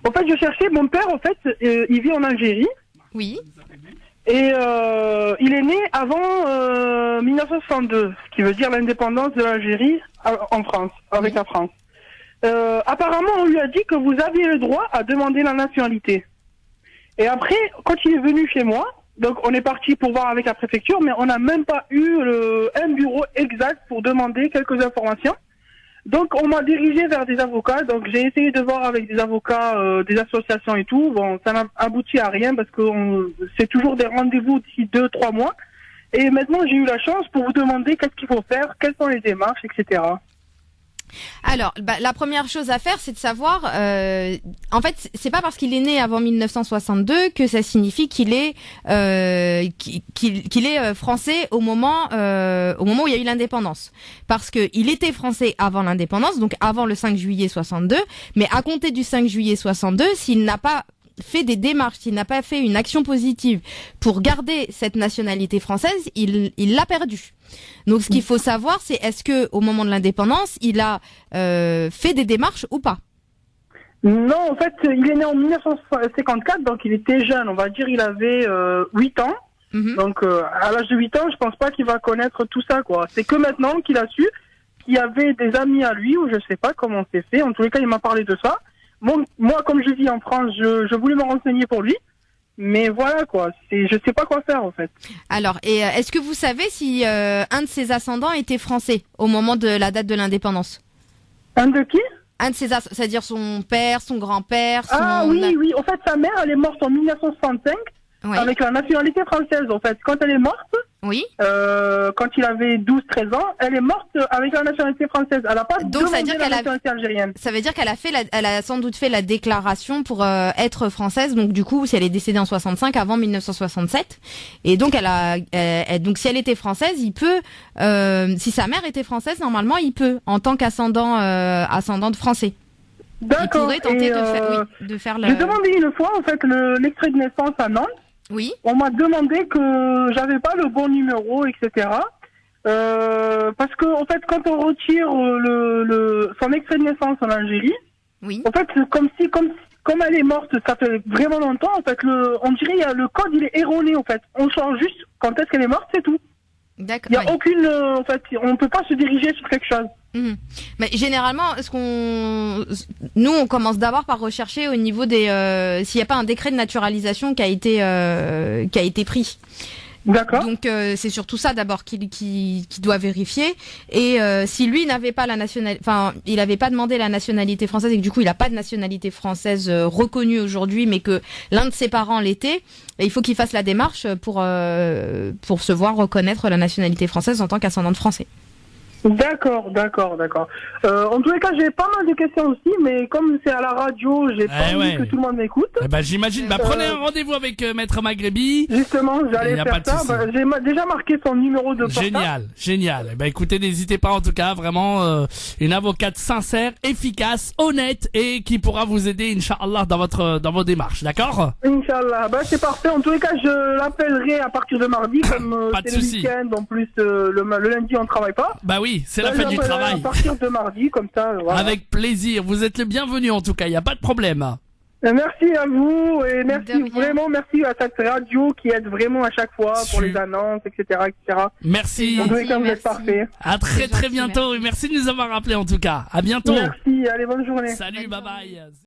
En fait, je cherchais, mon père, en fait, il vit en Algérie. Oui. Et il est né avant 1962, ce qui veut dire l'indépendance de l'Algérie en France, avec la France. Apparemment, on lui a dit que vous aviez le droit à demander la nationalité. Et après, quand il est venu chez moi, donc on est parti pour voir avec la préfecture, mais on n'a même pas eu un bureau exact pour demander quelques informations. Donc on m'a dirigé vers des avocats, donc j'ai essayé de voir avec des avocats, des associations et tout. Bon, ça n'a abouti à rien parce que c'est toujours des rendez-vous d'ici 2-3 mois. Et maintenant j'ai eu la chance pour vous demander qu'est-ce qu'il faut faire, quelles sont les démarches, etc. Alors, la première chose à faire, c'est de savoir. En fait, c'est pas parce qu'il est né avant 1962 que ça signifie qu'il est qu'il est français au moment où il y a eu l'indépendance. Parce que il était français avant l'indépendance, donc avant le 5 juillet 62. Mais à compter du 5 juillet 62, s'il n'a pas fait des démarches, s'il n'a pas fait une action positive pour garder cette nationalité française, il l'a perdue. Donc ce qu'il faut savoir, c'est est-ce que au moment de l'indépendance, il a fait des démarches ou pas? Non, en fait, il est né en 1954, donc il était jeune, on va dire, il avait 8 ans. Donc à l'âge de 8 ans, je pense pas qu'il va connaître tout ça, quoi. C'est que maintenant qu'il a su qu'il y avait des amis à lui, ou je sais pas comment c'est fait. En tous les cas, il m'a parlé de ça. Bon, moi, comme je vis en France, je voulais me renseigner pour lui. Mais voilà, quoi. Je sais pas quoi faire, en fait. Alors, et est-ce que vous savez si un de ses ascendants était français au moment de la date de l'indépendance? Un de qui? Un de ses c'est-à-dire son père, son grand-père, son... Ah oui. En fait, sa mère, elle est morte en 1965 avec la nationalité française. En fait, quand elle est morte, quand il avait 12-13 ans, elle est morte avec la nationalité française. Elle n'a pas demandé la nationalité algérienne. Ça veut dire qu'elle a elle a sans doute fait la déclaration pour être française. Donc du coup, si elle est décédée en 65, avant 1967, et donc donc si elle était française, il peut, si sa mère était française, normalement, il peut, en tant qu'ascendant de français. D'accord. Il pourrait tenter de faire J'ai demandé une fois, en fait, l'extrait de naissance à Nantes. Oui. On m'a demandé que j'avais pas le bon numéro, etc. Parce que en fait, quand on retire son extrait de naissance en Algérie, en fait, comme elle est morte, ça fait vraiment longtemps. En fait, on dirait le code il est erroné. En fait, on change juste quand est-ce qu'elle est morte, c'est tout. D'accord. Il y a aucune, en fait, on peut pas se diriger sur quelque chose. Mais généralement, nous on commence d'abord par rechercher au niveau des s'il n'y a pas un décret de naturalisation qui a été pris. D'accord. Donc c'est surtout ça d'abord qu'il doit vérifier. Et si lui n'avait pas la nationalité, enfin il n'avait pas demandé la nationalité française et que du coup il n'a pas de nationalité française reconnue aujourd'hui, mais que l'un de ses parents l'était, il faut qu'il fasse la démarche pour se voir reconnaître la nationalité française en tant qu'ascendant de français. D'accord. En tous les cas, j'ai pas mal de questions aussi, mais comme c'est à la radio, j'ai pas envie que tout le monde m'écoute. J'imagine. Prenez un rendez-vous avec Maître Maghrebi. Justement, j'allais faire ça. J'ai déjà marqué son numéro de portable. Génial. Écoutez, n'hésitez pas en tout cas, vraiment une avocate sincère, efficace, honnête et qui pourra vous aider, Inch'Allah, dans vos démarches. D'accord? Inch'Allah. C'est parfait. En tous les cas, je l'appellerai à partir de mardi, comme c'est le week-end. En plus, le lundi, on travaille pas. Oui, c'est la fin du travail. À partir de mardi, comme ça. Voilà. Avec plaisir. Vous êtes le bienvenu en tout cas. Il n'y a pas de problème. Merci à vous et merci à cette radio qui aide vraiment à chaque fois pour les annonces, etc. Merci. En tous les cas, vous êtes parfait. À très bientôt. Merci de nous avoir rappelé en tout cas. À bientôt. Merci. Allez, bonne journée. Salut, bye bye.